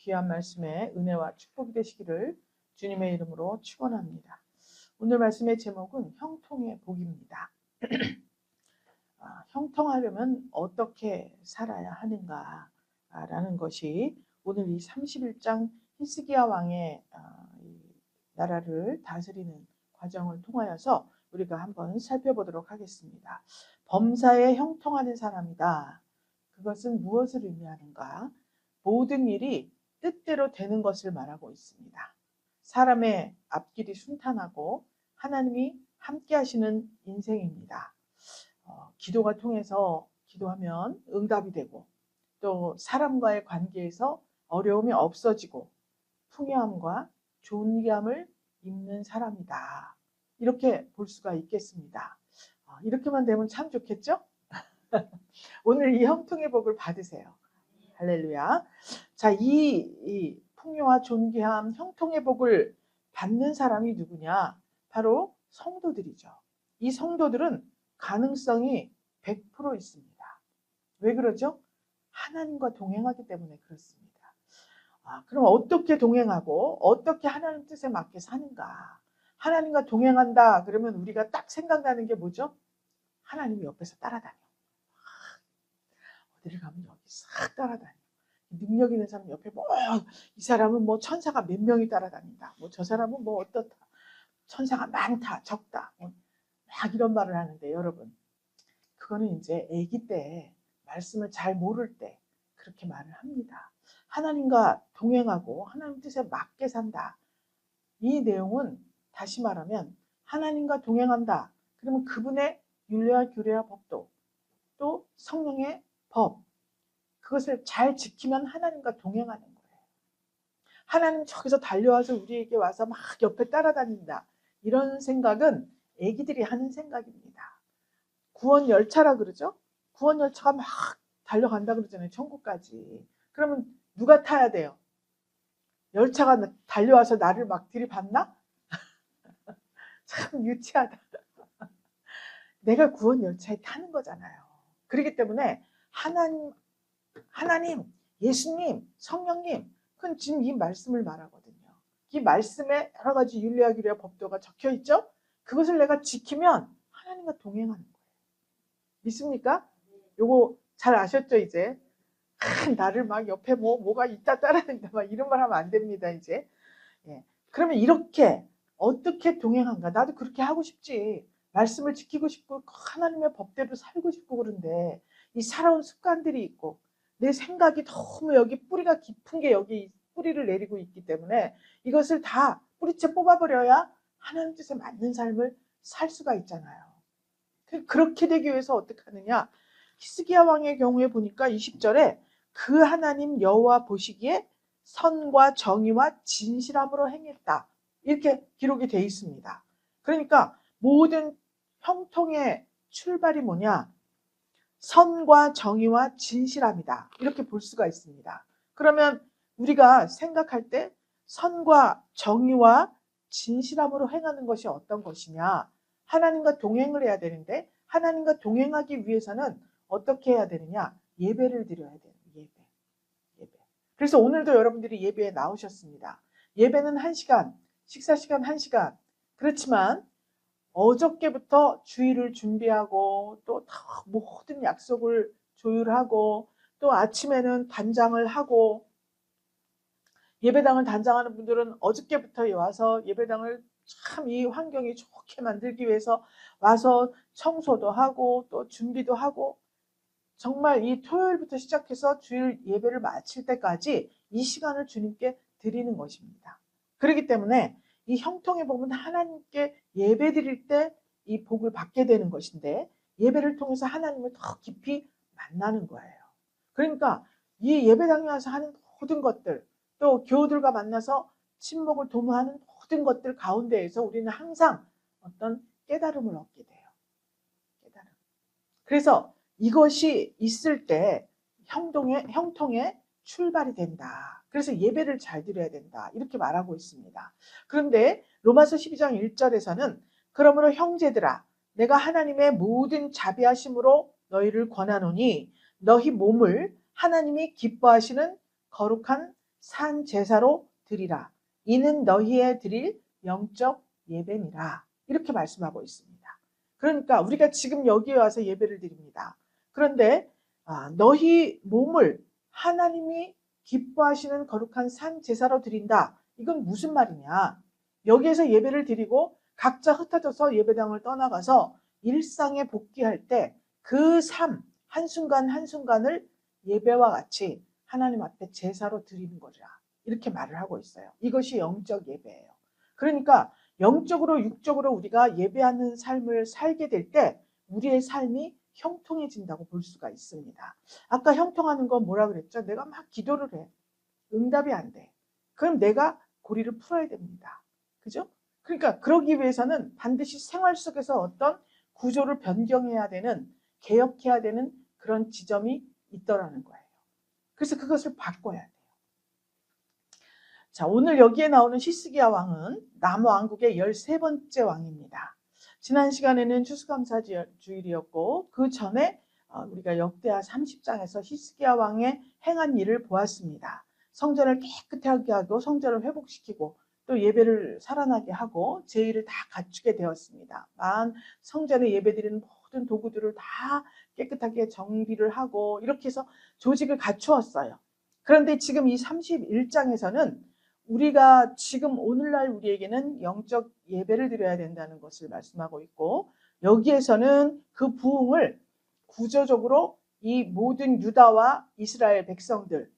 귀한 말씀에 은혜와 축복이 되시기를 주님의 이름으로 축원합니다. 오늘 말씀의 제목은 형통의 복입니다. 형통하려면 어떻게 살아야 하는가라는 것이 오늘 이 31장 히스기야 왕의 이 나라를 다스리는 과정을 통하여서 우리가 한번 살펴보도록 하겠습니다. 범사에 형통하는 사람이다. 그것은 무엇을 의미하는가? 모든 일이 뜻대로 되는 것을 말하고 있습니다. 사람의 앞길이 순탄하고 하나님이 함께 하시는 인생입니다. 기도가 통해서 기도하면 응답이 되고 또 사람과의 관계에서 어려움이 없어지고 풍요함과 존귀함을 입는 사람이다. 이렇게 볼 수가 있겠습니다. 이렇게만 되면 참 좋겠죠? 오늘 이 형통의 복을 받으세요. 할렐루야. 자, 이 풍요와 존귀함, 형통의 복을 받는 사람이 누구냐? 바로 성도들이죠. 이 성도들은 가능성이 100% 있습니다. 왜 그러죠? 하나님과 동행하기 때문에 그렇습니다. 그럼 어떻게 동행하고 어떻게 하나님 뜻에 맞게 사는가? 하나님과 동행한다 그러면 우리가 딱 생각나는 게 뭐죠? 하나님이 옆에서 따라다녀. 어디를 가면 여기 싹 따라다녀. 능력 있는 사람 옆에 이 사람은 천사가 몇 명이 따라다닌다. 저 사람은 어떻다. 천사가 많다, 적다. 막 이런 말을 하는데 여러분, 그거는 이제 아기 때 말씀을 잘 모를 때 그렇게 말을 합니다. 하나님과 동행하고 하나님 뜻에 맞게 산다. 이 내용은 다시 말하면 하나님과 동행한다. 그러면 그분의 율례와 규례와 법도 또 성령의 법 그것을 잘 지키면 하나님과 동행하는 거예요. 하나님 저기서 달려와서 우리에게 와서 막 옆에 따라다닌다. 이런 생각은 애기들이 하는 생각입니다. 구원 열차라 그러죠? 구원 열차가 막 달려간다 그러잖아요. 천국까지. 그러면 누가 타야 돼요? 열차가 달려와서 나를 막 들이받나? 참 유치하다. 내가 구원 열차에 타는 거잖아요. 그렇기 때문에 하나님, 예수님, 성령님, 그건 지금 이 말씀을 말하거든요. 이 말씀에 여러 가지 율례와 규례와 법도가 적혀 있죠? 그것을 내가 지키면 하나님과 동행하는 거예요. 믿습니까? 요거 잘 아셨죠, 이제? 나를 막 옆에 뭐가 있다 따라다닌다 막 이런 말 하면 안 됩니다, 이제. 예. 그러면 이렇게 어떻게 동행한가? 나도 그렇게 하고 싶지. 말씀을 지키고 싶고 하나님의 법대로 살고 싶고 그런데 이 살아온 습관들이 있고 내 생각이 너무 여기 뿌리가 깊은 게 여기 뿌리를 내리고 있기 때문에 이것을 다 뿌리채 뽑아버려야 하나님 뜻에 맞는 삶을 살 수가 있잖아요. 그렇게 되기 위해서 어떻게 하느냐? 히스기야 왕의 경우에 보니까 20절에 그 하나님 여호와 보시기에 선과 정의와 진실함으로 행했다. 이렇게 기록이 되어 있습니다. 그러니까 모든 형통의 출발이 뭐냐? 선과 정의와 진실함이다. 이렇게 볼 수가 있습니다. 그러면 우리가 생각할 때 선과 정의와 진실함으로 행하는 것이 어떤 것이냐? 하나님과 동행을 해야 되는데 하나님과 동행하기 위해서는 어떻게 해야 되느냐? 예배를 드려야 돼요. 예배. 그래서 오늘도 여러분들이 예배에 나오셨습니다. 예배는 1시간, 식사 시간 1시간. 그렇지만 어저께부터 주일을 준비하고 또 모든 약속을 조율하고 또 아침에는 단장을 하고 예배당을 단장하는 분들은 어저께부터 와서 예배당을 참 이 환경이 좋게 만들기 위해서 와서 청소도 하고 또 준비도 하고 정말 이 토요일부터 시작해서 주일 예배를 마칠 때까지 이 시간을 주님께 드리는 것입니다. 그렇기 때문에 이 형통의 복은 하나님께 예배 드릴 때 이 복을 받게 되는 것인데 예배를 통해서 하나님을 더 깊이 만나는 거예요. 그러니까 이 예배당에 와서 하는 모든 것들 또 교우들과 만나서 친목을 도모하는 모든 것들 가운데에서 우리는 항상 어떤 깨달음을 얻게 돼요. 깨달음. 그래서 이것이 있을 때 형통의 출발이 된다. 그래서 예배를 잘 드려야 된다. 이렇게 말하고 있습니다. 그런데 로마서 12장 1절에서는 그러므로 형제들아 내가 하나님의 모든 자비하심으로 너희를 권하노니 너희 몸을 하나님이 기뻐하시는 거룩한 산 제사로 드리라. 이는 너희의 드릴 영적 예배니라. 이렇게 말씀하고 있습니다. 그러니까 우리가 지금 여기에 와서 예배를 드립니다. 그런데 너희 몸을 하나님이 기뻐하시는 거룩한 산 제사로 드린다. 이건 무슨 말이냐? 여기에서 예배를 드리고 각자 흩어져서 예배당을 떠나가서 일상에 복귀할 때 그 삶 한순간 한순간을 예배와 같이 하나님 앞에 제사로 드리는 거라. 이렇게 말을 하고 있어요. 이것이 영적 예배예요. 그러니까 영적으로 육적으로 우리가 예배하는 삶을 살게 될 때 우리의 삶이 형통해진다고 볼 수가 있습니다. 아까 형통하는 건 뭐라 그랬죠? 내가 막 기도를 해. 응답이 안 돼. 그럼 내가 고리를 풀어야 됩니다. 그죠? 그러니까 그러기 위해서는 반드시 생활 속에서 어떤 구조를 변경해야 되는, 개혁해야 되는 그런 지점이 있더라는 거예요. 그래서 그것을 바꿔야 돼요. 자, 오늘 여기에 나오는 히스기야 왕은 남왕국의 13번째 왕입니다. 지난 시간에는 추수감사주일이었고 그 전에 우리가 역대하 30장에서 히스기야 왕의 행한 일을 보았습니다. 성전을 깨끗하게 하고 성전을 회복시키고 또 예배를 살아나게 하고 제의를 다 갖추게 되었습니다. 성전에 예배드리는 모든 도구들을 다 깨끗하게 정비를 하고 이렇게 해서 조직을 갖추었어요. 그런데 지금 이 31장에서는 우리가 지금 오늘날 우리에게는 영적 예배를 드려야 된다는 것을 말씀하고 있고 여기에서는 그 부흥을 구조적으로 이 모든 유다와 이스라엘 백성들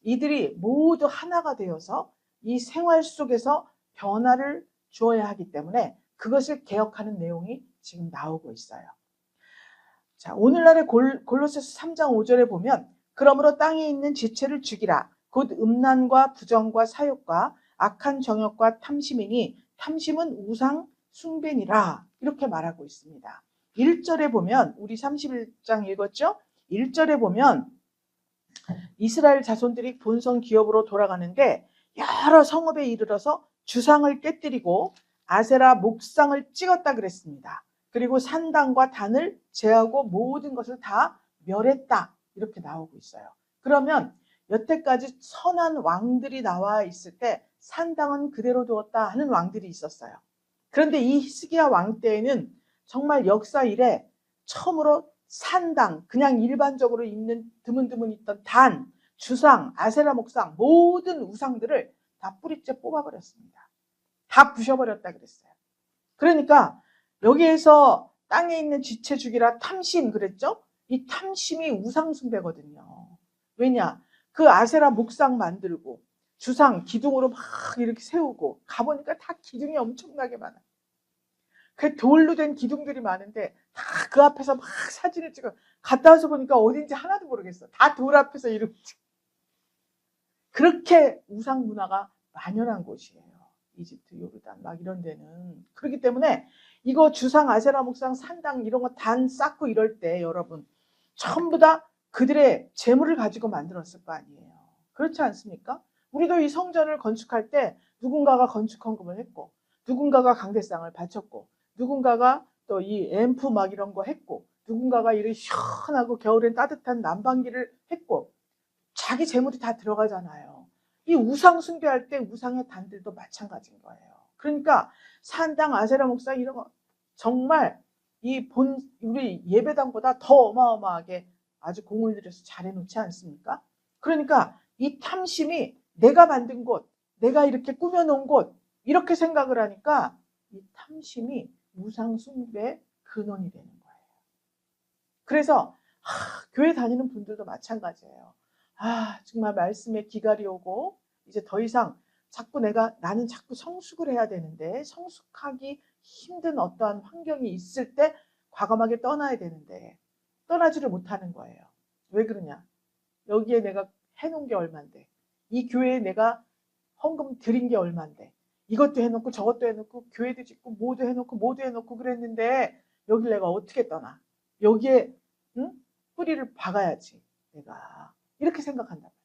이들이 모두 하나가 되어서 이 생활 속에서 변화를 주어야 하기 때문에 그것을 개혁하는 내용이 지금 나오고 있어요. 자, 오늘날의 골로새서 3장 5절에 보면 그러므로 땅에 있는 지체를 죽이라. 곧 음란과 부정과 사욕과 악한 정욕과 탐심이니 탐심은 우상 숭배니라. 이렇게 말하고 있습니다. 1절에 보면 우리 31장 읽었죠? 1절에 보면 이스라엘 자손들이 본성 기업으로 돌아가는데 여러 성읍에 이르러서 주상을 깨뜨리고 아세라 목상을 찍었다 그랬습니다. 그리고 산당과 단을 제하고 모든 것을 다 멸했다. 이렇게 나오고 있어요. 그러면 여태까지 선한 왕들이 나와 있을 때 산당은 그대로 두었다 하는 왕들이 있었어요. 그런데 이 히스기야 왕 때에는 정말 역사 이래 처음으로 산당, 그냥 일반적으로 있는 드문드문 있던 단, 주상, 아세라 목상 모든 우상들을 다 뿌리째 뽑아버렸습니다. 다 부셔버렸다 그랬어요. 그러니까 여기에서 땅에 있는 지체 죽이라 탐심 그랬죠? 이 탐심이 우상 숭배거든요. 왜냐? 그 아세라 목상 만들고 주상 기둥으로 막 이렇게 세우고 가보니까 다 기둥이 엄청나게 많아요. 그 돌로 된 기둥들이 많은데 다 그 앞에서 막 사진을 찍어 갔다 와서 보니까 어딘지 하나도 모르겠어. 다 돌 앞에서 이렇게 그렇게 우상 문화가 만연한 곳이에요. 이집트, 요르단 막 이런 데는. 그렇기 때문에 이거 주상, 아세라 목상, 산당 이런 거 단 쌓고 이럴 때 여러분 전부 다 그들의 재물을 가지고 만들었을 거 아니에요. 그렇지 않습니까? 우리도 이 성전을 건축할 때 누군가가 건축 헌금을 했고 누군가가 강대상을 바쳤고 누군가가 또 이 앰프 막 이런 거 했고 누군가가 이렇게 시원하고 겨울엔 따뜻한 난방기를 했고 자기 재물이 다 들어가잖아요. 이 우상 숭배할 때 우상의 단들도 마찬가지인 거예요. 그러니까 산당, 아세라 목상 이런 거 정말 우리 예배당보다 더 어마어마하게 아주 공을 들여서 잘해놓지 않습니까? 그러니까 이 탐심이 내가 만든 곳, 내가 이렇게 꾸며놓은 곳 이렇게 생각을 하니까 이 탐심이 우상 숭배의 근원이 되는 거예요. 그래서 교회 다니는 분들도 마찬가지예요. 정말 말씀에 기갈이 오고 이제 더 이상 나는 자꾸 성숙을 해야 되는데 성숙하기 힘든 어떠한 환경이 있을 때 과감하게 떠나야 되는데 떠나지를 못하는 거예요. 왜 그러냐? 여기에 내가 해놓은 게 얼만데 이 교회에 내가 헌금 드린 게 얼만데 이것도 해놓고 저것도 해놓고 교회도 짓고 모두 해놓고 그랬는데 여길 내가 어떻게 떠나? 여기에 뿌리를 박아야지 내가 이렇게 생각한단 말이에요.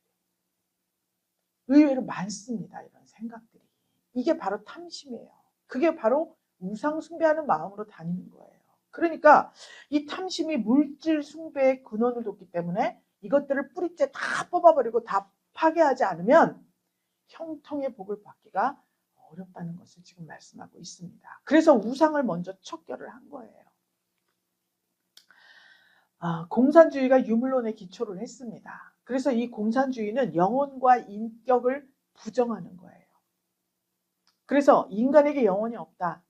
의외로 많습니다. 이런 생각들이. 이게 바로 탐심이에요. 그게 바로 우상 숭배하는 마음으로 다니는 거예요. 그러니까 이 탐심이 물질 숭배의 근원을 뒀기 때문에 이것들을 뿌리째 다 뽑아버리고 다 파괴하지 않으면 형통의 복을 받기가 어렵다는 것을 지금 말씀하고 있습니다. 그래서 우상을 먼저 척결을 한 거예요. 공산주의가 유물론에 기초를 했습니다. 그래서 이 공산주의는 영혼과 인격을 부정하는 거예요. 그래서 인간에게 영혼이 없다.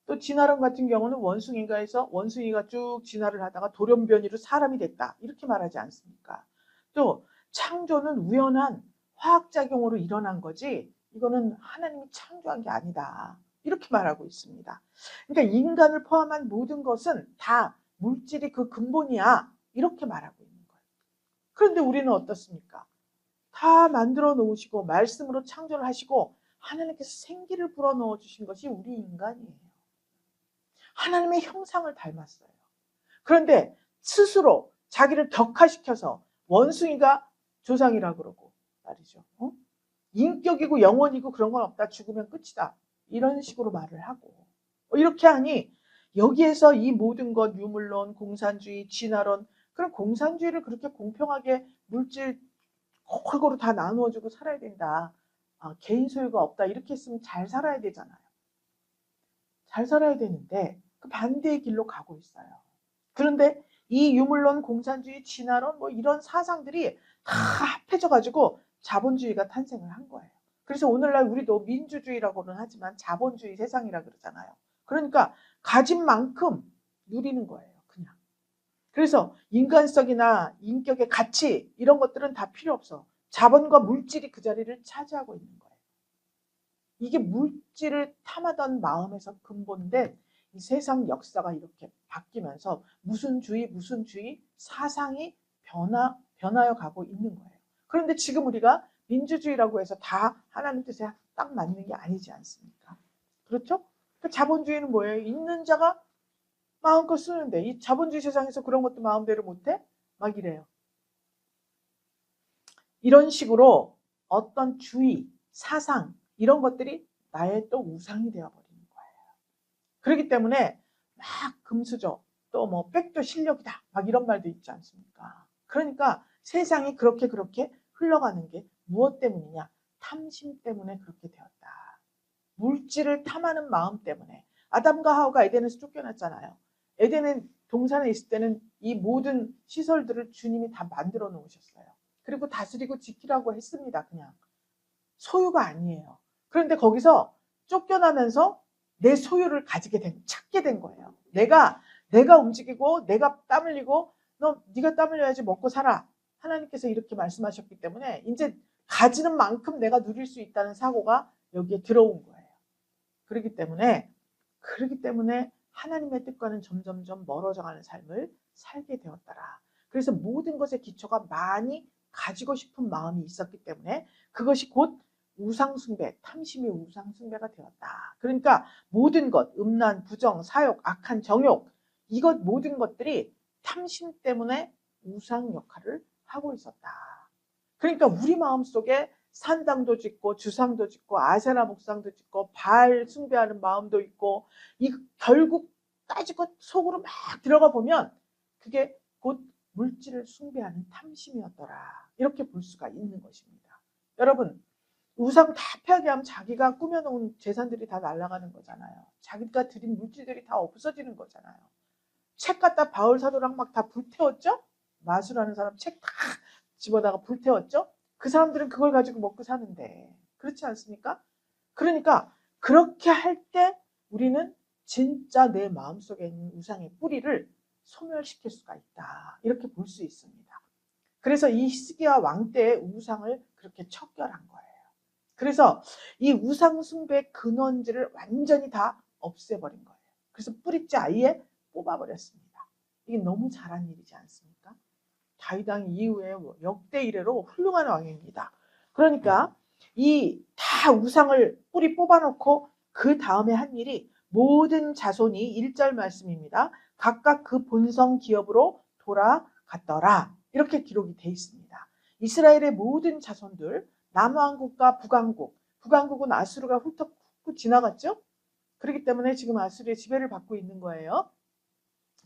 또 진화론 같은 경우는 원숭이가에서 원숭이가 쭉 진화를 하다가 돌연변이로 사람이 됐다. 이렇게 말하지 않습니까? 또 창조는 우연한 화학작용으로 일어난 거지 이거는 하나님이 창조한 게 아니다. 이렇게 말하고 있습니다. 그러니까 인간을 포함한 모든 것은 다 물질이 그 근본이야. 이렇게 말하고 있는 거예요. 그런데 우리는 어떻습니까? 다 만들어 놓으시고 말씀으로 창조를 하시고 하나님께서 생기를 불어넣어 주신 것이 우리 인간이에요. 하나님의 형상을 닮았어요. 그런데 스스로 자기를 격화시켜서 원숭이가 조상이라 그러고 말이죠. 인격이고 영혼이고 그런 건 없다. 죽으면 끝이다. 이런 식으로 말을 하고 이렇게 하니 여기에서 이 모든 것 유물론, 공산주의, 진화론 그런 공산주의를 그렇게 공평하게 물질 골고루 다 나누어주고 살아야 된다. 개인 소유가 없다. 이렇게 했으면 잘 살아야 되잖아요. 잘 살아야 되는데 그 반대의 길로 가고 있어요. 그런데 이 유물론, 공산주의, 진화론 뭐 이런 사상들이 다 합해져가지고 자본주의가 탄생을 한 거예요. 그래서 오늘날 우리도 민주주의라고는 하지만 자본주의 세상이라 그러잖아요. 그러니까 가진 만큼 누리는 거예요. 그냥. 그래서 인간성이나 인격의 가치 이런 것들은 다 필요 없어. 자본과 물질이 그 자리를 차지하고 있는 거예요. 이게 물질을 탐하던 마음에서 근본된 이 세상 역사가 이렇게 바뀌면서 무슨 주의 사상이 변하여 가고 있는 거예요. 그런데 지금 우리가 민주주의라고 해서 다 하나님 뜻에 딱 맞는 게 아니지 않습니까? 그렇죠? 그 자본주의는 뭐예요? 있는 자가 마음껏 쓰는데 이 자본주의 세상에서 그런 것도 마음대로 못해? 막 이래요. 이런 식으로 어떤 주의, 사상 이런 것들이 나의 또 우상이 되어버리는 거예요. 그렇기 때문에 막 금수저 또 뭐 백도 실력이다 막 이런 말도 있지 않습니까? 그러니까 세상이 그렇게 흘러가는 게 무엇 때문이냐? 탐심 때문에 그렇게 되었다. 물질을 탐하는 마음 때문에 아담과 하와가 에덴에서 쫓겨났잖아요. 에덴의 동산에 있을 때는 이 모든 시설들을 주님이 다 만들어 놓으셨어요. 그리고 다스리고 지키라고 했습니다. 그냥 소유가 아니에요. 그런데 거기서 쫓겨나면서 내 소유를 찾게 된 거예요. 내가 움직이고 내가 땀 흘리고 네가 땀 흘려야지 먹고 살아. 하나님께서 이렇게 말씀하셨기 때문에 이제 가지는 만큼 내가 누릴 수 있다는 사고가 여기에 들어온 거예요. 그렇기 때문에 하나님의 뜻과는 점점점 멀어져가는 삶을 살게 되었더라. 그래서 모든 것의 기초가 많이 가지고 싶은 마음이 있었기 때문에 그것이 곧 우상숭배, 탐심이 우상숭배가 되었다. 그러니까 모든 것, 음란, 부정, 사욕, 악한 정욕 이것 모든 것들이 탐심 때문에 우상 역할을 하고 있었다. 그러니까 우리 마음속에 산당도 짓고 주상도 짓고 아세라 목상도 짓고 바알 숭배하는 마음도 있고 이 결국 따지고 속으로 막 들어가 보면 그게 곧 물질을 숭배하는 탐심이었더라. 이렇게 볼 수가 있는 것입니다. 여러분 우상 다 폐하게 자기가 꾸며놓은 재산들이 다 날아가는 거잖아요. 자기가 드린 물질들이 다 없어지는 거잖아요. 책 갖다 바울 사도랑 막 다 불태웠죠? 마술하는 사람 책 다 집어다가 불태웠죠? 그 사람들은 그걸 가지고 먹고 사는데 그렇지 않습니까? 그러니까 그렇게 할 때 우리는 진짜 내 마음속에 있는 우상의 뿌리를 소멸시킬 수가 있다. 이렇게 볼 수 있습니다. 그래서 이 히스기야 왕 때의 우상을 그렇게 척결한 거예요. 그래서 이 우상 숭배의 근원지를 완전히 다 없애버린 거예요. 그래서 뿌리째 아예 뽑아버렸습니다. 이게 너무 잘한 일이지 않습니까? 다윗 왕 이후에 역대 이래로 훌륭한 왕입니다. 그러니까 이 다 우상을 뿌리 뽑아놓고 그 다음에 한 일이 모든 자손이 1절 말씀입니다. 각각 그 본성 기업으로 돌아갔더라. 이렇게 기록이 돼 있습니다. 이스라엘의 모든 자손들 남왕국과 북왕국은 아수르가 훑고 지나갔죠. 그렇기 때문에 지금 아수르의 지배를 받고 있는 거예요.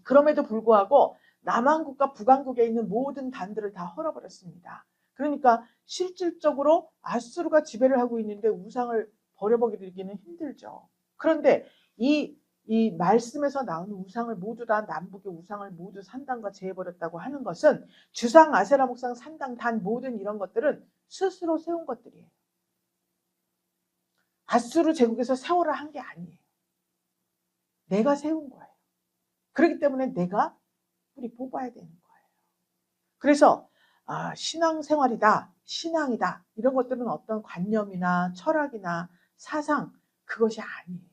그럼에도 불구하고 남왕국과 북왕국에 있는 모든 단들을 다 헐어버렸습니다. 그러니까 실질적으로 아수르가 지배를 하고 있는데 우상을 버려버리기는 힘들죠. 그런데 이 말씀에서 나오는 우상을 모두 다 남북의 우상을 모두 산당과 제해버렸다고 하는 것은 주상, 아세라, 목상, 산당, 단 모든 이런 것들은 스스로 세운 것들이에요. 아수르 제국에서 세워라 한 게 아니에요. 내가 세운 거예요. 그렇기 때문에 내가 뿌리 뽑아야 되는 거예요. 그래서 신앙생활이다, 신앙이다 이런 것들은 어떤 관념이나 철학이나 사상 그것이 아니에요.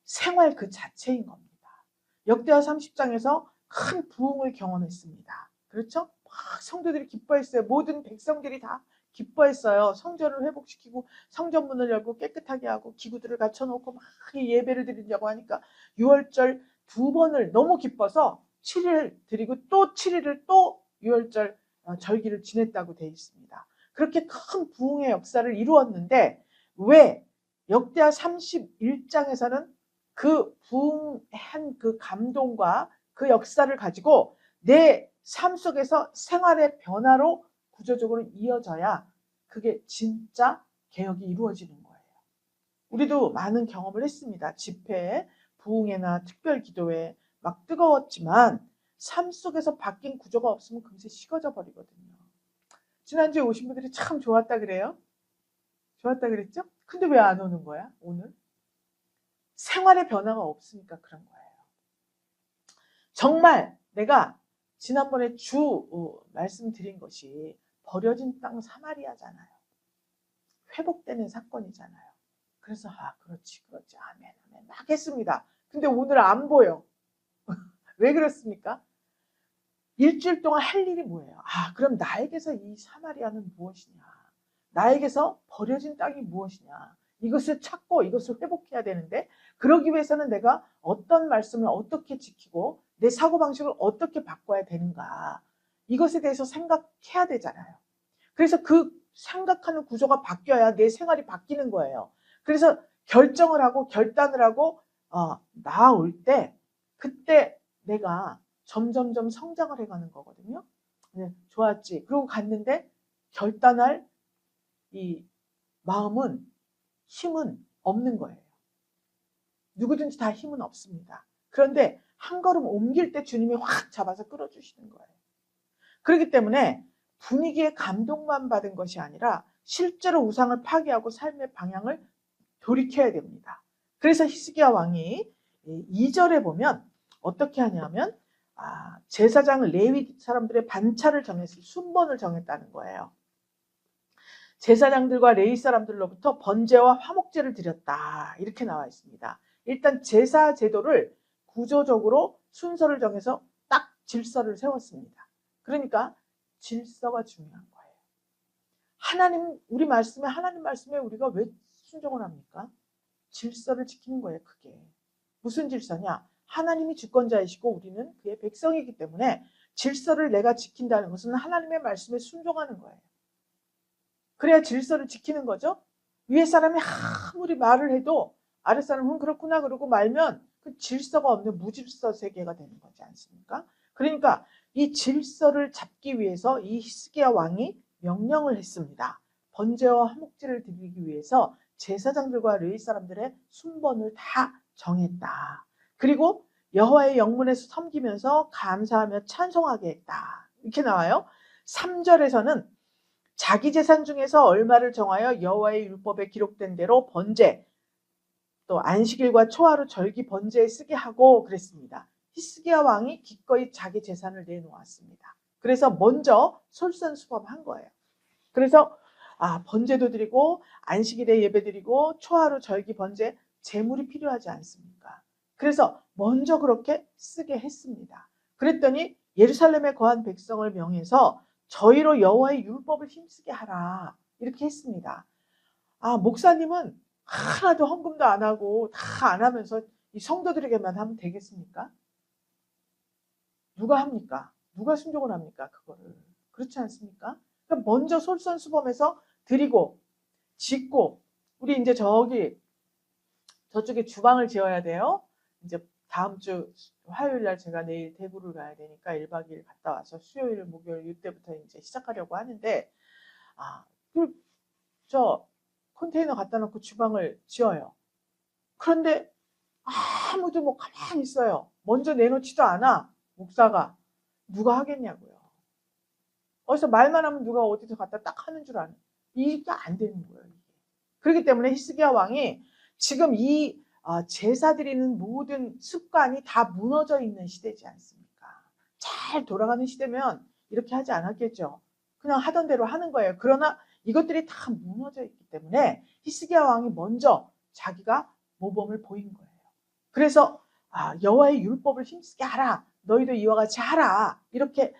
생활 그 자체인 겁니다. 역대하 30장에서 큰 부흥을 경험했습니다. 그렇죠? 막 성도들이 기뻐했어요. 모든 백성들이 다 기뻐했어요. 성전을 회복시키고 성전문을 열고 깨끗하게 하고 기구들을 갖춰놓고 막 예배를 드리려고 하니까 6월절 2번을 너무 기뻐서 7일 드리고 또 7일을 또 6월절 절기를 지냈다고 되어 있습니다. 그렇게 큰 부흥의 역사를 이루었는데 왜 역대하 31장에서는 그 부흥한 그 감동과 그 역사를 가지고 내 삶 속에서 생활의 변화로 구조적으로 이어져야 그게 진짜 개혁이 이루어지는 거예요. 우리도 많은 경험을 했습니다. 집회, 부흥회나 특별 기도회 막 뜨거웠지만 삶 속에서 바뀐 구조가 없으면 금세 식어져 버리거든요. 지난주에 오신 분들이 참 좋았다 그래요? 좋았다 그랬죠? 근데 왜 안 오는 거야 오늘? 생활의 변화가 없으니까 그런 거예요. 정말 내가 지난번에 말씀드린 것이 버려진 땅 사마리아잖아요. 회복되는 사건이잖아요. 그래서 그렇지 아멘 막 했습니다. 근데 오늘 안 보여. 왜 그렇습니까? 일주일 동안 할 일이 뭐예요? 그럼 나에게서 이 사마리아는 무엇이냐? 나에게서 버려진 땅이 무엇이냐? 이것을 찾고 이것을 회복해야 되는데 그러기 위해서는 내가 어떤 말씀을 어떻게 지키고 내 사고방식을 어떻게 바꿔야 되는가 이것에 대해서 생각해야 되잖아요. 그래서 그 생각하는 구조가 바뀌어야 내 생활이 바뀌는 거예요. 그래서 결정을 하고 결단을 하고 나아올 때 그때 내가 점점점 성장을 해가는 거거든요. 네, 좋았지. 그러고 갔는데 결단할 이 마음은 힘은 없는 거예요. 누구든지 다 힘은 없습니다. 그런데 한 걸음 옮길 때 주님이 확 잡아서 끌어주시는 거예요. 그렇기 때문에 분위기에 감동만 받은 것이 아니라 실제로 우상을 파괴하고 삶의 방향을 돌이켜야 됩니다. 그래서 히스기야 왕이 2절에 보면 어떻게 하냐면 제사장 레위 사람들의 반차를 정했을 순번을 정했다는 거예요. 제사장들과 레위 사람들로부터 번제와 화목제를 드렸다 이렇게 나와 있습니다. 일단 제사 제도를 구조적으로 순서를 정해서 딱 질서를 세웠습니다. 그러니까 질서가 중요한 거예요. 우리 말씀에 하나님 말씀에 우리가 왜 순종을 합니까? 질서를 지키는 거예요. 그게 무슨 질서냐? 하나님이 주권자이시고 우리는 그의 백성이기 때문에 질서를 내가 지킨다는 것은 하나님의 말씀에 순종하는 거예요. 그래야 질서를 지키는 거죠. 위에 사람이 아무리 말을 해도 아랫 사람은 그렇구나 그러고 말면 그 질서가 없는 무질서 세계가 되는 거지 않습니까? 그러니까 이 질서를 잡기 위해서 이 히스기야 왕이 명령을 했습니다. 번제와 화목제를 드리기 위해서 제사장들과 레위 사람들의 순번을 다 정했다. 그리고 여호와의 영문에서 섬기면서 감사하며 찬송하게 했다. 이렇게 나와요. 3절에서는 자기 재산 중에서 얼마를 정하여 여호와의 율법에 기록된 대로 번제, 또 안식일과 초하루 절기 번제에 쓰게 하고 그랬습니다. 히스기야 왕이 기꺼이 자기 재산을 내놓았습니다. 그래서 먼저 솔선수범한 거예요. 그래서 번제도 드리고 안식일에 예배 드리고 초하루 절기 번제 재물이 필요하지 않습니까? 그래서 먼저 그렇게 쓰게 했습니다. 그랬더니 예루살렘에 거한 백성을 명해서 저희로 여호와의 율법을 힘쓰게 하라 이렇게 했습니다. 목사님은 하나도 헌금도 안 하고 다 안 하면서 이 성도들에게만 하면 되겠습니까? 누가 합니까? 누가 순종을 합니까? 그거를 그렇지 않습니까? 그러니까 먼저 솔선수범해서 드리고 짓고 우리 이제 저쪽에 주방을 지어야 돼요. 이제 다음 주 화요일 날 제가 내일 대구를 가야 되니까 1박 2일 갔다 와서 수요일, 목요일 이때부터 이제 시작하려고 하는데, 저 컨테이너 갖다 놓고 주방을 지어요. 그런데 아무도 뭐 가만히 있어요. 먼저 내놓지도 않아. 목사가. 누가 하겠냐고요. 어디서 말만 하면 누가 어디서 갖다 딱 하는 줄 아는. 이게 안 되는 거예요. 이게. 그렇기 때문에 히스기야 왕이 지금 이 제사 드리는 모든 습관이 다 무너져 있는 시대지 않습니까? 잘 돌아가는 시대면 이렇게 하지 않았겠죠. 그냥 하던 대로 하는 거예요. 그러나 이것들이 다 무너져 있기 때문에 히스기야 왕이 먼저 자기가 모범을 보인 거예요. 그래서 여호와의 율법을 힘쓰게 하라. 너희도 이와 같이 하라. 이렇게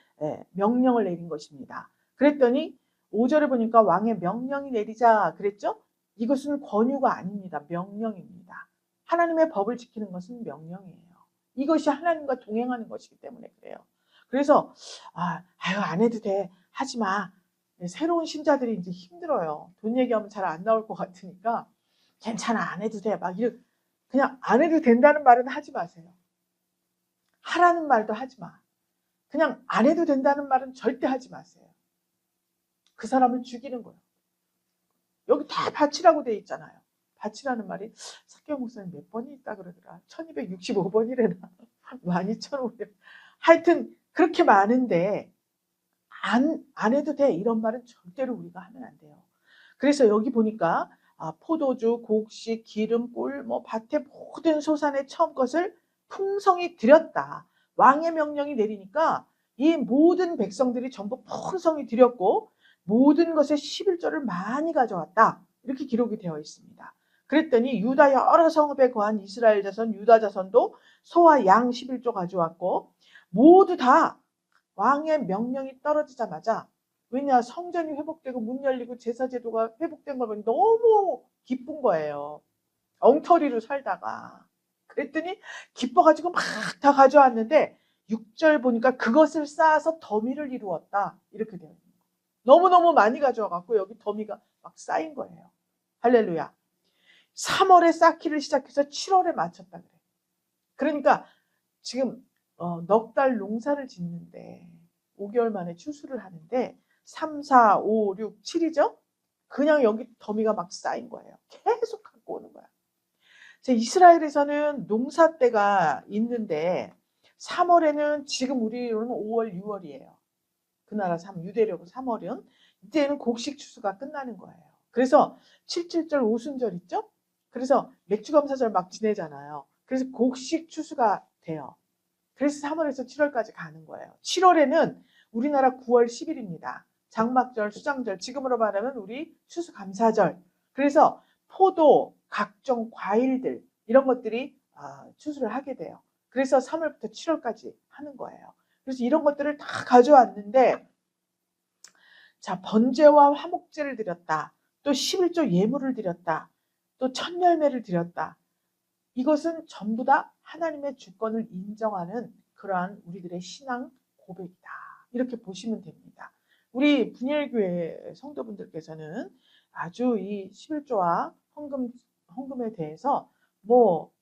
명령을 내린 것입니다. 그랬더니 5절에 보니까 왕의 명령이 내리자 그랬죠? 이것은 권유가 아닙니다. 명령입니다. 하나님의 법을 지키는 것은 명령이에요. 이것이 하나님과 동행하는 것이기 때문에 그래요. 그래서 안 해도 돼. 하지 마. 새로운 신자들이 이제 힘들어요. 돈 얘기하면 잘 안 나올 것 같으니까 괜찮아 안 해도 돼. 막 이렇게 그냥 안 해도 된다는 말은 하지 마세요. 하라는 말도 하지 마. 그냥 안 해도 된다는 말은 절대 하지 마세요. 그 사람을 죽이는 거예요. 여기 다 바치라고 돼 있잖아요. 바치라는 말이 석경 목사님 몇 번이 있다 그러더라. 1265번이래나. 12500. 하여튼 그렇게 많은데 안 해도 돼. 이런 말은 절대로 우리가 하면 안 돼요. 그래서 여기 보니까 포도주, 곡식, 기름, 꿀, 밭의 모든 소산의 처음 것을 풍성히 드렸다. 왕의 명령이 내리니까 이 모든 백성들이 전부 풍성히 드렸고 모든 것에 11조를 많이 가져왔다. 이렇게 기록이 되어 있습니다. 그랬더니 유다 여러 성읍에 거한 이스라엘 자손, 유다 자손도 소와 양 11조 가져왔고 모두 다 왕의 명령이 떨어지자마자 왜냐 성전이 회복되고 문 열리고 제사제도가 회복된 걸 보니 너무 기쁜 거예요. 엉터리로 살다가. 그랬더니 기뻐가지고 막 다 가져왔는데 6절 보니까 그것을 쌓아서 더미를 이루었다. 이렇게 되어 있는 거예요. 너무너무 많이 가져와갖고 여기 더미가 막 쌓인 거예요. 할렐루야. 3월에 쌓기를 시작해서 7월에 마쳤다 그래. 그러니까 지금 넉 달 농사를 짓는데 5개월 만에 추수를 하는데 3, 4, 5, 6, 7이죠? 그냥 여기 더미가 막 쌓인 거예요. 계속 갖고 오는 거야. 이스라엘에서는 농사 때가 있는데 3월에는 지금 우리로는 5월, 6월이에요. 그 나라 유대력은 3월은 이때는 곡식 추수가 끝나는 거예요. 그래서 7.7절 오순절 있죠? 그래서 맥주감사절 막 지내잖아요. 그래서 곡식 추수가 돼요. 그래서 3월에서 7월까지 가는 거예요. 7월에는 우리나라 9월 10일입니다. 장막절, 수장절, 지금으로 말하면 우리 추수감사절. 그래서 포도, 각종 과일들 이런 것들이 추수를 하게 돼요. 그래서 3월부터 7월까지 하는 거예요. 그래서 이런 것들을 다 가져왔는데 번제와 화목제를 드렸다. 또 11조 예물을 드렸다. 또 첫열매를 드렸다. 이것은 전부 다 하나님의 주권을 인정하는 그러한 우리들의 신앙 고백이다. 이렇게 보시면 됩니다. 우리 분열교회 성도분들께서는 아주 이 11조와 헌금에 대해서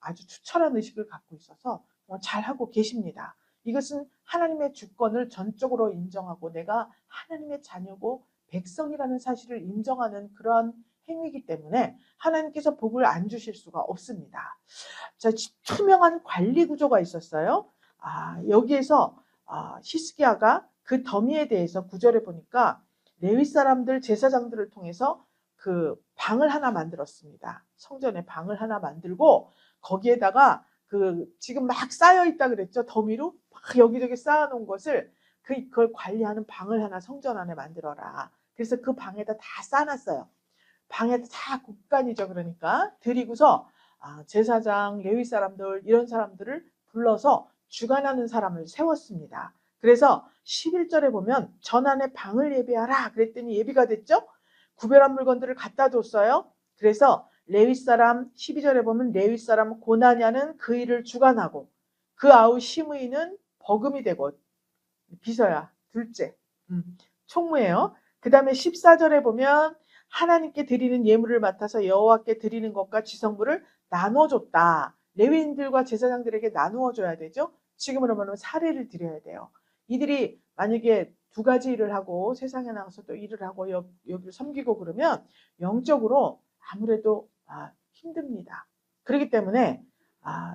아주 추천한 의식을 갖고 있어서 잘하고 계십니다. 이것은 하나님의 주권을 전적으로 인정하고 내가 하나님의 자녀고 백성이라는 사실을 인정하는 그러한 행위이기 때문에 하나님께서 복을 안 주실 수가 없습니다. 투명한 관리 구조가 있었어요. 여기에서 히스기야가 그 더미에 대해서 9절에 보니까 레위 사람들 제사장들을 통해서 그 방을 하나 만들었습니다. 성전에 방을 하나 만들고 거기에다가 지금 막 쌓여 있다 그랬죠. 더미로 막 여기저기 쌓아놓은 것을 그걸 관리하는 방을 하나 성전 안에 만들어라. 그래서 그 방에다 다 쌓아놨어요. 방에다 다 국간이죠. 그러니까 드리고서 제사장, 레위 사람들 이런 사람들을 불러서 주관하는 사람을 세웠습니다. 그래서 11절에 보면 전안에 방을 예비하라 그랬더니 예비가 됐죠. 구별한 물건들을 갖다 뒀어요. 그래서 레위 사람 12절에 보면 레위 사람 고나냐는 그 일을 주관하고 그 아우 시므이는 버금이 되고 비서야 둘째 총무예요. 그 다음에 14절에 보면 하나님께 드리는 예물을 맡아서 여호와께 드리는 것과 지성물을 나눠줬다. 레위인들과 제사장들에게 나누어 줘야 되죠. 지금으로 말하면 사례를 드려야 돼요. 이들이 만약에 두 가지 일을 하고 세상에 나가서 또 일을 하고 여기를 섬기고 그러면 영적으로 아무래도 힘듭니다. 그렇기 때문에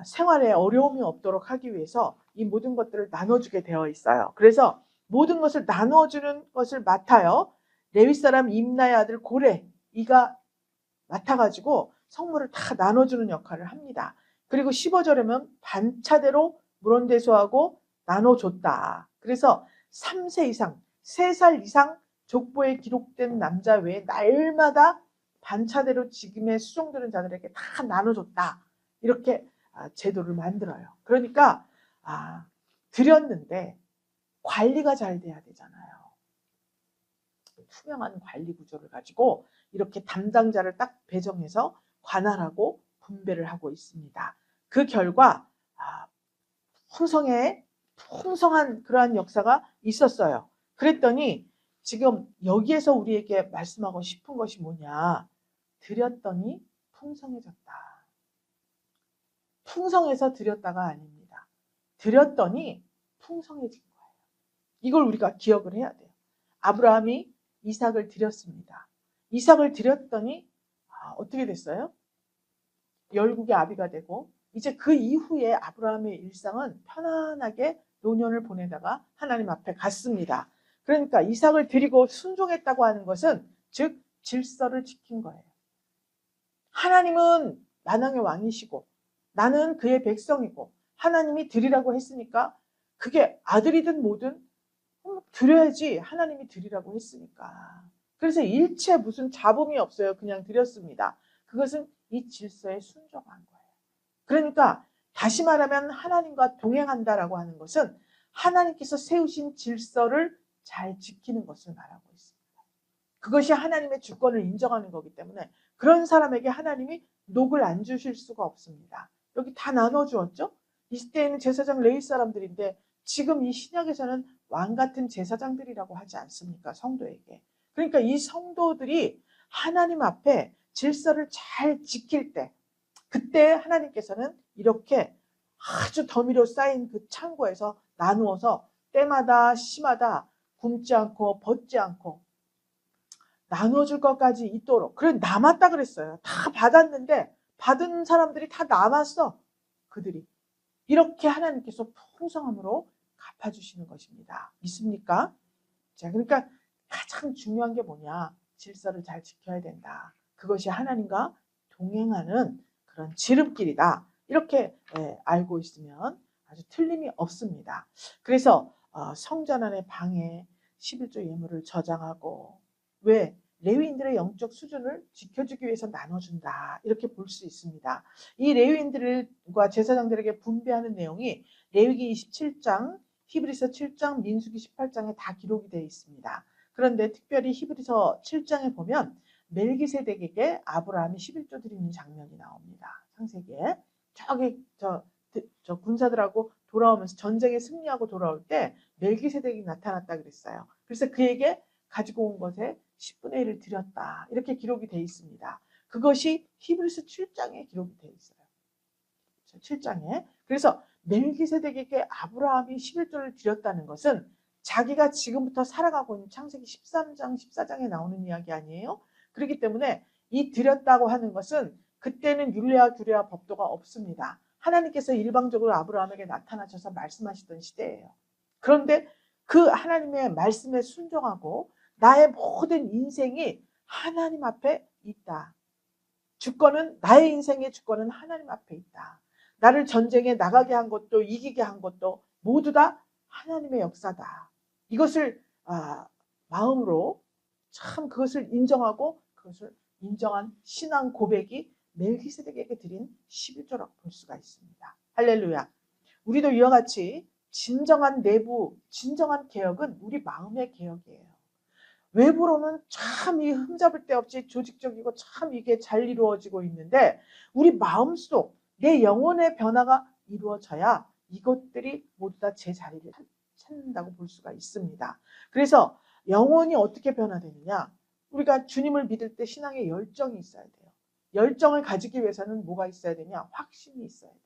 생활에 어려움이 없도록 하기 위해서 이 모든 것들을 나눠주게 되어 있어요. 그래서 모든 것을 나눠주는 것을 맡아요. 레위 사람 임나의 아들 고레, 이가 맡아가지고 성물을 다 나눠주는 역할을 합니다. 그리고 15절에면 반차대로 물원대소하고 나눠줬다. 그래서 3세 이상, 3살 이상 족보에 기록된 남자 외에 날마다 반차대로 지금의 수종되는 자들에게 다 나눠줬다. 이렇게 제도를 만들어요. 그러니까 드렸는데 관리가 잘 돼야 되잖아요. 투명한 관리 구조를 가지고 이렇게 담당자를 딱 배정해서 관할하고 분배를 하고 있습니다. 그 결과 풍성한 그러한 역사가 있었어요. 그랬더니 지금 여기에서 우리에게 말씀하고 싶은 것이 뭐냐? 드렸더니 풍성해졌다. 풍성해서 드렸다가 아닙니다. 드렸더니 풍성해진 거예요. 이걸 우리가 기억을 해야 돼요. 아브라함이 이삭을 드렸습니다. 이삭을 드렸더니 어떻게 됐어요? 열국의 아비가 되고 이제 그 이후에 아브라함의 일상은 편안하게 노년을 보내다가 하나님 앞에 갔습니다. 그러니까 이삭을 드리고 순종했다고 하는 것은 즉 질서를 지킨 거예요. 하나님은 만왕의 왕이시고 나는 그의 백성이고 하나님이 드리라고 했으니까 그게 아들이든 뭐든 드려야지, 하나님이 드리라고 했으니까. 그래서 일체 무슨 잡음이 없어요. 그냥 드렸습니다. 그것은 이 질서에 순종한 거예요. 그러니까 다시 말하면 하나님과 동행한다라고 하는 것은 하나님께서 세우신 질서를 잘 지키는 것을 말하고 있습니다. 그것이 하나님의 주권을 인정하는 거기 때문에 그런 사람에게 하나님이 녹을 안 주실 수가 없습니다. 여기 다 나눠주었죠. 이 시대에는 제사장 레위 사람들인데 지금 이 신약에서는 왕 같은 제사장들이라고 하지 않습니까? 성도에게. 그러니까 이 성도들이 하나님 앞에 질서를 잘 지킬 때, 그때 하나님께서는 이렇게 아주 더미로 쌓인 그 창고에서 나누어서 때마다 시마다 굶지 않고 벗지 않고 나눠줄 것까지 있도록. 그래 남았다 그랬어요. 다 받았는데 받은 사람들이 다 남았어. 그들이. 이렇게 하나님께서 풍성함으로 갚아주시는 것입니다. 믿습니까? 자, 그러니까 가장 중요한 게 뭐냐? 질서를 잘 지켜야 된다. 그것이 하나님과 동행하는 그런 지름길이다. 이렇게 알고 있으면 아주 틀림이 없습니다. 그래서 성전 안의 방에 11조 예물을 저장하고 왜? 레위인들의 영적 수준을 지켜주기 위해서 나눠준다. 이렇게 볼 수 있습니다. 이 레위인들과 제사장들에게 분배하는 내용이 레위기 27장, 히브리서 7장, 민수기 18장에 다 기록이 되어 있습니다. 그런데 특별히 히브리서 7장에 보면 멜기세덱에게 아브라함이 11조 드리는 장면이 나옵니다. 창세기에. 저기 저 군사들하고 돌아오면서 전쟁에 승리하고 돌아올 때 멜기세덱이 나타났다 그랬어요. 그래서 그에게 가지고 온 것에 10분의 1을 드렸다. 이렇게 기록이 되어 있습니다. 그것이 히브리서 7장에 기록이 되어 있어요. 7장에. 그래서 멜기세덱에게 아브라함이 11조를 드렸다는 것은 자기가 지금부터 살아가고 있는 창세기 13장, 14장에 나오는 이야기 아니에요? 그렇기 때문에 이 드렸다고 하는 것은 그때는 율례와 규례와 법도가 없습니다. 하나님께서 일방적으로 아브라함에게 나타나셔서 말씀하시던 시대예요. 그런데 그 하나님의 말씀에 순종하고 나의 모든 인생이 하나님 앞에 있다. 주권은, 나의 인생의 주권은 하나님 앞에 있다. 나를 전쟁에 나가게 한 것도 이기게 한 것도 모두 다 하나님의 역사다. 이것을 마음으로 참 그것을 인정하고 그것을 인정한 신앙 고백이 멜기세덱에게 드린 11조라고 볼 수가 있습니다. 할렐루야. 우리도 이와 같이 진정한 내부, 진정한 개혁은 우리 마음의 개혁이에요. 외부로는 참 이 흠잡을 데 없이 조직적이고 참 이게 잘 이루어지고 있는데 우리 마음속 내 영혼의 변화가 이루어져야 이것들이 모두 다 제 자리를 찾는다고 볼 수가 있습니다. 그래서 영혼이 어떻게 변화되느냐? 우리가 주님을 믿을 때 신앙의 열정이 있어야 돼요. 열정을 가지기 위해서는 뭐가 있어야 되냐? 확신이 있어야 돼요.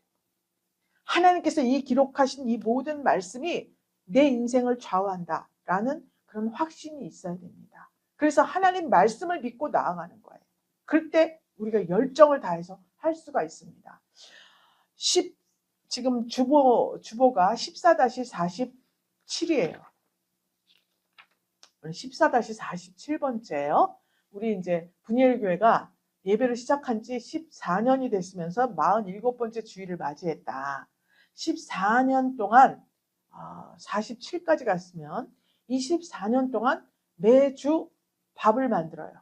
하나님께서 이 기록하신 이 모든 말씀이 내 인생을 좌우한다라는 그런 확신이 있어야 됩니다. 그래서 하나님 말씀을 믿고 나아가는 거예요. 그럴 때 우리가 열정을 다해서 할 수가 있습니다. 지금 주보가 14-47이에요. 14-47번째예요. 우리 이제 분이엘교회가 예배를 시작한 지 14년이 됐으면서 47번째 주일을 맞이했다. 14년 동안 47까지 갔으면 24년 동안 매주 밥을 만들어요.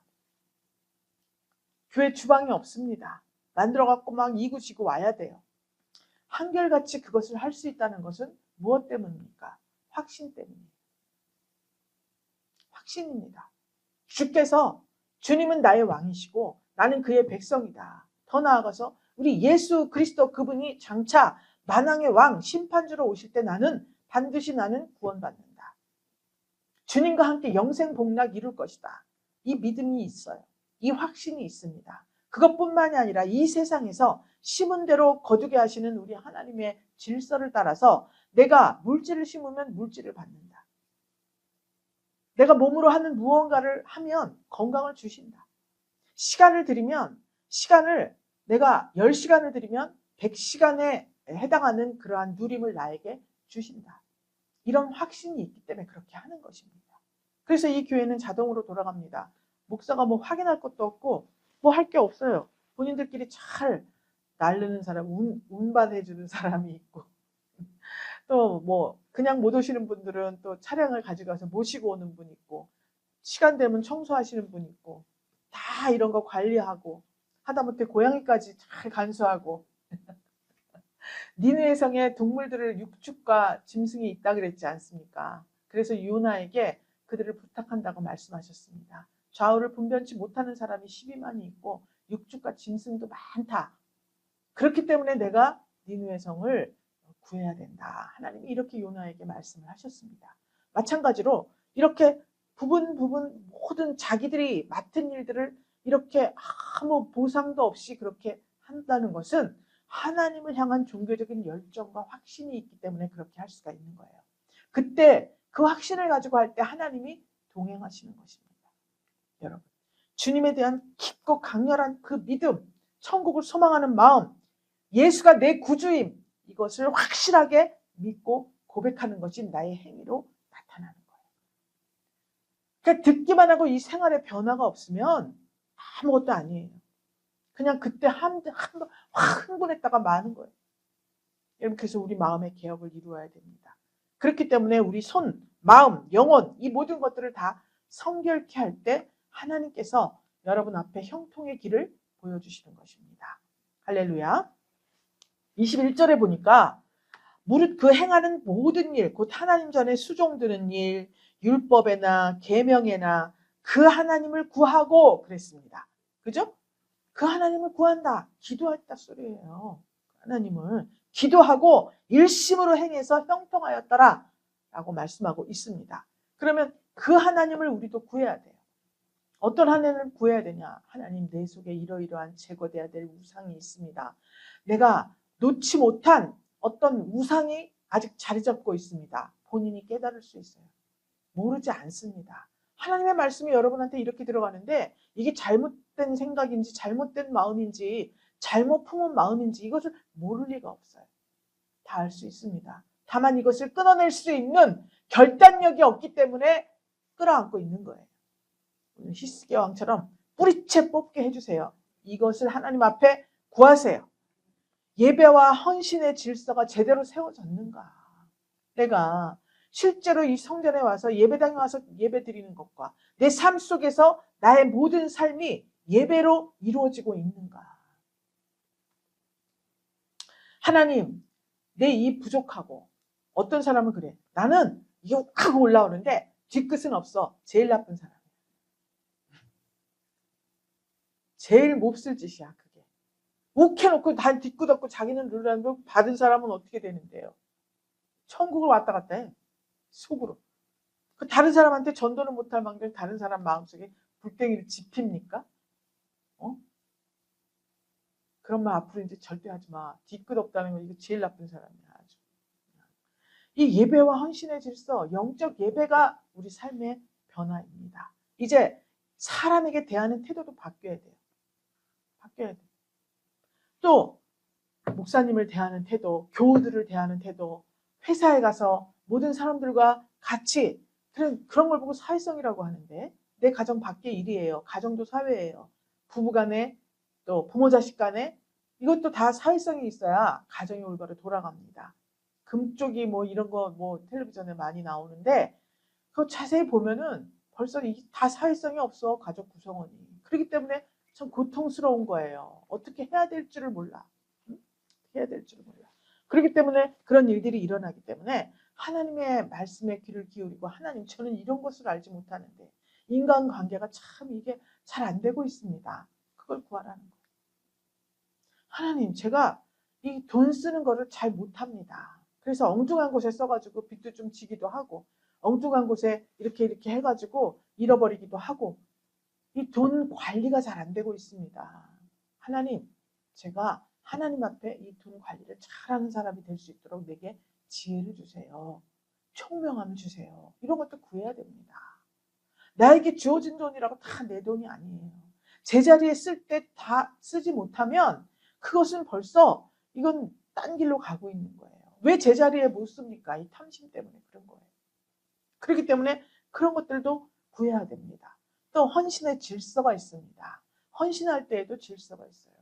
교회 주방이 없습니다. 만들어갖고 막 이구지구 와야 돼요. 한결같이 그것을 할 수 있다는 것은 무엇 때문입니까? 확신 때문이에요. 확신입니다. 주께서 주님은 나의 왕이시고 나는 그의 백성이다. 더 나아가서 우리 예수 그리스도 그분이 장차 만왕의 왕 심판주로 오실 때 반드시 나는 구원받는다. 주님과 함께 영생 복락 이룰 것이다. 이 믿음이 있어요. 이 확신이 있습니다. 그것뿐만이 아니라 이 세상에서 심은 대로 거두게 하시는 우리 하나님의 질서를 따라서 내가 물질을 심으면 물질을 받는다. 내가 몸으로 하는 무언가를 하면 건강을 주신다. 시간을 들이면 내가 10시간을 들이면 100시간에 해당하는 그러한 누림을 나에게 주신다. 이런 확신이 있기 때문에 그렇게 하는 것입니다. 그래서 이 교회는 자동으로 돌아갑니다. 목사가 뭐 확인할 것도 없고 뭐 할 게 없어요. 본인들끼리 잘 나르는 사람, 운반해주는 사람이 있고 또 뭐 그냥 못 오시는 분들은 또 차량을 가져가서 모시고 오는 분 있고 시간 되면 청소하시는 분 있고 다 이런 거 관리하고 하다못해 고양이까지 잘 간수하고 니느웨 성에 동물들을 육축과 짐승이 있다 그랬지 않습니까? 그래서 요나에게 그들을 부탁한다고 말씀하셨습니다. 좌우를 분변치 못하는 사람이 12만이 있고 육축과 짐승도 많다. 그렇기 때문에 내가 니느웨 성을 구해야 된다. 하나님이 이렇게 요나에게 말씀을 하셨습니다. 마찬가지로 이렇게 부분 모든 자기들이 맡은 일들을 이렇게 아무 보상도 없이 그렇게 한다는 것은 하나님을 향한 종교적인 열정과 확신이 있기 때문에 그렇게 할 수가 있는 거예요. 그때 그 확신을 가지고 할 때 하나님이 동행하시는 것입니다. 여러분, 주님에 대한 깊고 강렬한 그 믿음, 천국을 소망하는 마음, 예수가 내 구주임, 이것을 확실하게 믿고 고백하는 것이 나의 행위로 나타나는 거예요. 그러니까 듣기만 하고 이 생활에 변화가 없으면 아무것도 아니에요. 그냥 그때 확 흥분했다가 마는 거예요. 여러분, 그래서 우리 마음의 개혁을 이루어야 됩니다. 그렇기 때문에 우리 손, 마음, 영혼 이 모든 것들을 다 성결케 할 때 하나님께서 여러분 앞에 형통의 길을 보여주시는 것입니다. 할렐루야. 21절에 보니까 무릇 그 행하는 모든 일, 곧 하나님 전에 수종드는 일, 율법에나 계명에나 그 하나님을 구하고 그랬습니다. 그죠? 그 하나님을 구한다. 기도했다 소리예요. 하나님을 기도하고 일심으로 행해서 형통하였더라 라고 말씀하고 있습니다. 그러면 그 하나님을 우리도 구해야 돼요. 어떤 하나님을 구해야 되냐? 하나님, 내 속에 이러이러한 제거돼야 될 우상이 있습니다. 내가 놓지 못한 어떤 우상이 아직 자리 잡고 있습니다. 본인이 깨달을 수 있어요. 모르지 않습니다. 하나님의 말씀이 여러분한테 이렇게 들어가는데 이게 잘못된 생각인지 잘못된 마음인지 잘못 품은 마음인지 이것을 모를 리가 없어요. 다 알 수 있습니다. 다만 이것을 끊어낼 수 있는 결단력이 없기 때문에 끌어안고 있는 거예요. 히스기야 왕처럼 뿌리채 뽑게 해주세요. 이것을 하나님 앞에 구하세요. 예배와 헌신의 질서가 제대로 세워졌는가? 내가 실제로 이 성전에 와서 예배당에 와서 예배 드리는 것과 내 삶 속에서 나의 모든 삶이 예배로 이루어지고 있는가? 하나님, 내 이 부족하고 어떤 사람은 그래. 나는 이게 확 올라오는데 뒤끝은 없어. 제일 나쁜 사람. 제일 몹쓸 짓이야 그게. 욱해놓고 다 뒤끝 없고 자기는 누르라는 걸 받은 사람은 어떻게 되는데요? 천국을 왔다 갔다 해. 속으로. 그 다른 사람한테 전도는 못할 망정 다른 사람 마음속에 불덩이를 지핍니까? 그런 말 앞으로 이제 절대 하지 마. 뒤끝 없다는 거 이거 제일 나쁜 사람이야. 아주. 이 예배와 헌신의 질서, 영적 예배가 우리 삶의 변화입니다. 이제 사람에게 대하는 태도도 바뀌어야 돼요. 바뀌어야 돼요. 또 목사님을 대하는 태도, 교우들을 대하는 태도, 회사에 가서 모든 사람들과 같이 그런 걸 보고 사회성이라고 하는데 내 가정 밖의 일이에요. 가정도 사회예요. 부부간에 또 부모 자식 간에 이것도 다 사회성이 있어야 가정이 올바로 돌아갑니다. 금쪽이 뭐 이런 거 뭐 텔레비전에 많이 나오는데 그거 자세히 보면은 벌써 다 사회성이 없어. 가족 구성원이. 그렇기 때문에 참 고통스러운 거예요. 어떻게 해야 될 줄을 몰라. 해야 될 줄을 몰라. 그렇기 때문에 그런 일들이 일어나기 때문에 하나님의 말씀에 귀를 기울이고 하나님 저는 이런 것을 알지 못하는데 인간관계가 참 이게 잘 안 되고 있습니다. 그걸 구하라는 거예요. 하나님 제가 이 돈 쓰는 거를 잘 못합니다. 그래서 엉뚱한 곳에 써가지고 빚도 좀 지기도 하고 엉뚱한 곳에 이렇게 해가지고 잃어버리기도 하고 이 돈 관리가 잘 안 되고 있습니다. 하나님 제가 하나님 앞에 이 돈 관리를 잘하는 사람이 될 수 있도록 내게 지혜를 주세요. 총명함을 주세요. 이런 것도 구해야 됩니다. 나에게 주어진 돈이라고 다 내 돈이 아니에요. 제자리에 쓸 때 다 쓰지 못하면 그것은 벌써 이건 딴 길로 가고 있는 거예요. 왜 제자리에 못 씁니까? 이 탐심 때문에 그런 거예요. 그렇기 때문에 그런 것들도 구해야 됩니다. 또 헌신의 질서가 있습니다. 헌신할 때에도 질서가 있어요.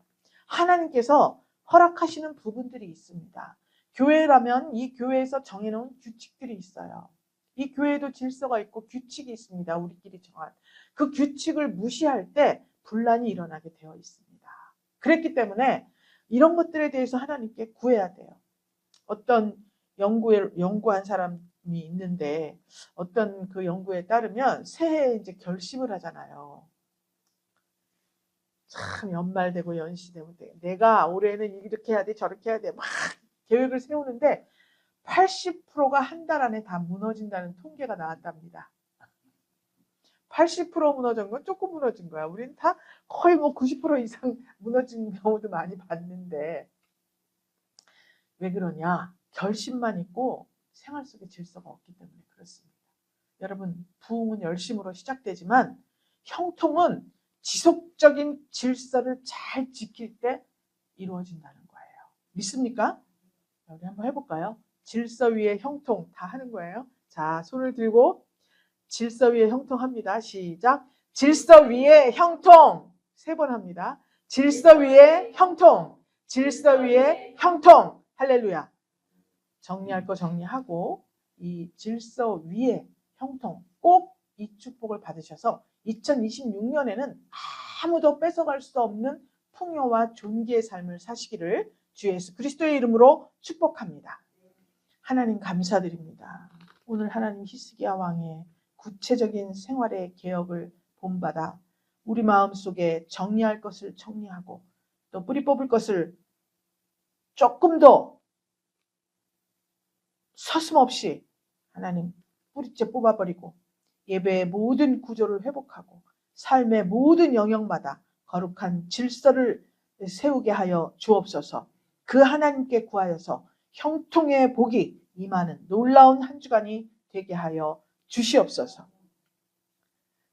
하나님께서 허락하시는 부분들이 있습니다. 교회라면 이 교회에서 정해놓은 규칙들이 있어요. 이 교회에도 질서가 있고 규칙이 있습니다. 우리끼리 정한. 그 규칙을 무시할 때 분란이 일어나게 되어 있습니다. 그랬기 때문에 이런 것들에 대해서 하나님께 구해야 돼요. 어떤 연구한 사람이 있는데 어떤 그 연구에 따르면 새해에 이제 결심을 하잖아요. 참 연말되고 연시되고 내가 올해는 이렇게 해야 돼 저렇게 해야 돼 막 계획을 세우는데 80%가 한 달 안에 다 무너진다는 통계가 나왔답니다. 80% 무너진 건 조금 무너진 거야. 우리는 다 거의 뭐 90% 이상 무너진 경우도 많이 봤는데 왜 그러냐? 결심만 있고 생활 속에 질서가 없기 때문에 그렇습니다. 여러분 부흥은 열심으로 시작되지만 형통은 지속적인 질서를 잘 지킬 때 이루어진다는 거예요. 믿습니까? 우리 한번 해볼까요? 질서 위에 형통 다 하는 거예요. 자, 손을 들고 질서 위에 형통합니다. 시작. 질서 위에 형통 3번 합니다. 질서 위에 형통, 질서 위에 형통. 할렐루야. 정리할 거 정리하고 이 질서 위에 형통 꼭 이 축복을 받으셔서 2026년에는 아무도 뺏어갈 수 없는 풍요와 존귀의 삶을 사시기를 주 예수 그리스도의 이름으로 축복합니다. 하나님 감사드립니다. 오늘 하나님 히스기야 왕의 구체적인 생활의 개혁을 본받아 우리 마음속에 정리할 것을 정리하고 또 뿌리 뽑을 것을 조금 더 서슴없이 하나님 뿌리째 뽑아버리고 예배의 모든 구조를 회복하고 삶의 모든 영역마다 거룩한 질서를 세우게 하여 주옵소서. 그 하나님께 구하여서 형통의 복이 임하는 놀라운 한 주간이 되게 하여 주시옵소서.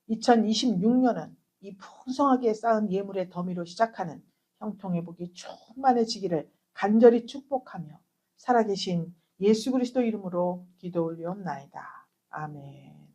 2026년은 이 풍성하게 쌓은 예물의 더미로 시작하는 형통의 복이 충만해지기를 간절히 축복하며 살아계신 예수 그리스도 이름으로 기도 올리옵나이다. 아멘.